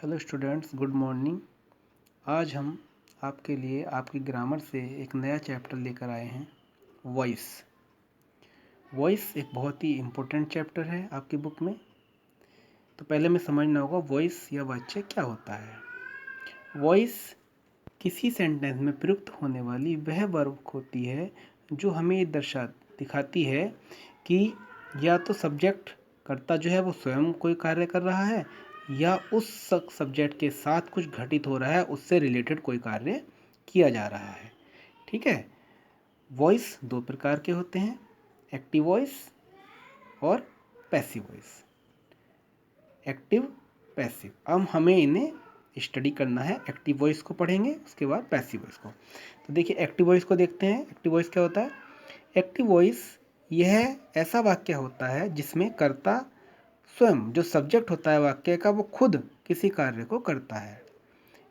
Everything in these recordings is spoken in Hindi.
Hello students, good morning. आज हम आपके लिए आपकी ग्रामर से एक नया चैप्टर लेकर आए हैं, वॉइस। वॉइस एक बहुत ही इम्पोर्टेंट चैप्टर है आपकी बुक में। तो पहले में समझना होगा वॉइस या वाच्य क्या होता है। वॉइस किसी सेंटेंस में प्रयुक्त होने वाली वह वर्ब होती है जो हमें ये दिखाती है कि या तो सब्जेक्ट कर्ता जो है वो स्वयं कोई कार्य कर रहा है या उस सब्जेक्ट के साथ कुछ घटित हो रहा है, उससे रिलेटेड कोई कार्य किया जा रहा है। ठीक है। वॉइस दो प्रकार के होते हैं, एक्टिव वॉइस और पैसिव वॉइस। Active, passive. अब हमें इन्हें स्टडी करना है। एक्टिव वॉइस को पढ़ेंगे, उसके बाद पैसिव वॉइस को। तो देखिए, एक्टिव वॉइस को देखते हैं। एक्टिव वॉइस क्या होता है? एक्टिव वॉइस यह ऐसा वाक्य होता है जिसमें कर्ता स्वयं, जो सब्जेक्ट होता है वाक्य का, वो खुद किसी कार्य को करता है।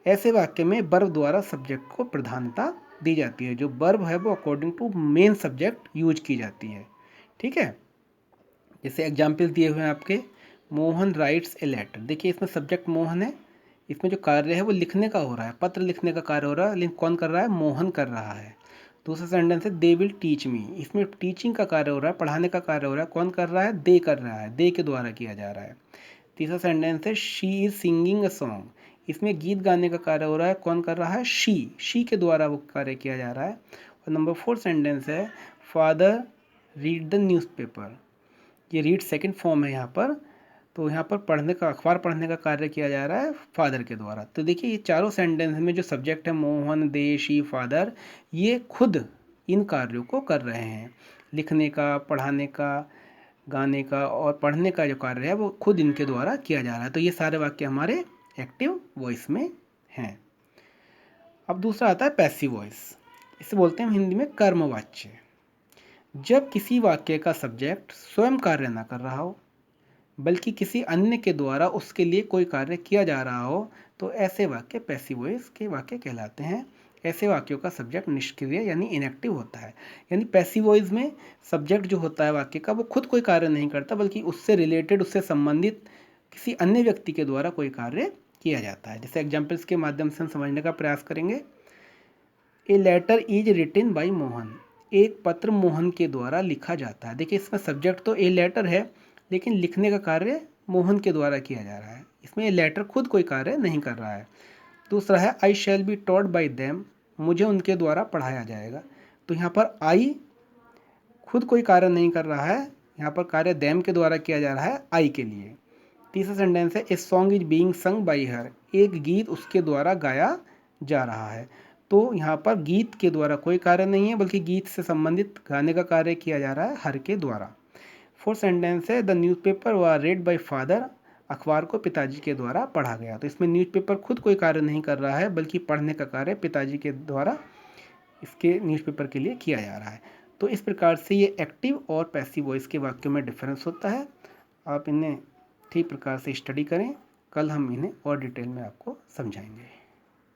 ऐसे वाक्य में वर्ब द्वारा सब्जेक्ट को प्रधानता दी जाती है। जो वर्ब है वो according to main subject use की जाती है। ठीक है। जैसे एग्जाम्पल दिए हुए हैं आपके, मोहन राइट्स ए लेटर। देखिए, इसमें सब्जेक्ट मोहन है, इसमें जो कार्य है वो लिखने का हो रहा है, पत्र लिखने का कार्य हो रहा है, लेकिन कौन कर रहा है? मोहन कर रहा है। दूसरा सेंटेंस है दे विल टीच मी। इसमें टीचिंग का कार्य हो रहा है, पढ़ाने का कार्य हो रहा है, कौन कर रहा है? दे कर रहा है, दे के द्वारा किया जा रहा है। तीसरा सेंटेंस है she is singing a song. इसमें गीत गाने का कार्य हो रहा है, कौन कर रहा है? शी के द्वारा वो कार्य किया जा रहा है। और नंबर 4 सेंटेंस है फादर रीड द न्यूज़पेपर। ये रीड सेकंड फॉर्म है यहाँ पर। तो यहाँ पर पढ़ने का, अखबार पढ़ने का कार्य किया जा रहा है फादर के द्वारा। तो देखिए, ये चारों सेंटेंस में जो सब्जेक्ट है मोहन, दे, शी, फादर, ये खुद इन कार्यों को कर रहे हैं। लिखने का, पढ़ाने का, गाने का और पढ़ने का जो कार्य है वो खुद इनके द्वारा किया जा रहा है। तो ये सारे वाक्य हमारे एक्टिव वॉइस में हैं। अब दूसरा आता है पैसिव वॉइस। इसे बोलते हैं हिंदी में कर्मवाच्य। जब किसी वाक्य का सब्जेक्ट स्वयं कार्य ना कर रहा हो बल्कि किसी अन्य के द्वारा उसके लिए कोई कार्य किया जा रहा हो, तो ऐसे वाक्य पैसिव वॉइस के वाक्य कहलाते हैं। ऐसे वाक्यों का सब्जेक्ट निष्क्रिय यानी इनएक्टिव होता है। यानी पैसिव वॉइस में सब्जेक्ट जो होता है वाक्य का, वो खुद कोई कार्य नहीं करता बल्कि उससे रिलेटेड, उससे संबंधित किसी अन्य व्यक्ति के द्वारा कोई कार्य किया जाता है। जैसे एग्जाम्पल्स के माध्यम से हम समझने का प्रयास करेंगे। A letter is written by Mohan. एक पत्र मोहन के द्वारा लिखा जाता है। देखिए, इसमें सब्जेक्ट तो ए लेटर है, लेकिन लिखने का कार्य मोहन के द्वारा किया जा रहा है। इसमें ए लेटर खुद कोई कार्य नहीं कर रहा है। दूसरा है I shall be taught by them. मुझे उनके द्वारा पढ़ाया जाएगा। तो यहाँ पर आई खुद कोई कार्य नहीं कर रहा है, यहाँ पर कार्य देम के द्वारा किया जा रहा है, आई के लिए। तीसरा सेंटेंस है ए सॉन्ग इज बीइंग संग बाई हर। एक गीत उसके द्वारा गाया जा रहा है। तो यहाँ पर गीत के द्वारा कोई कार्य नहीं है बल्कि गीत से संबंधित गाने का कार्य किया जा रहा है हर के द्वारा। फोर्थ सेंटेंस है द न्यूज़पेपर व रेड बाय फादर। अखबार को पिताजी के द्वारा पढ़ा गया। तो इसमें न्यूज़पेपर खुद कोई कार्य नहीं कर रहा है बल्कि पढ़ने का कार्य पिताजी के द्वारा इसके न्यूज़पेपर के लिए किया जा रहा है। तो इस प्रकार से ये एक्टिव और पैसिव वॉइस के वाक्यों में डिफरेंस होता है। आप इन्हें ठीक प्रकार से स्टडी करें। कल हम इन्हें और डिटेल में आपको समझाएंगे।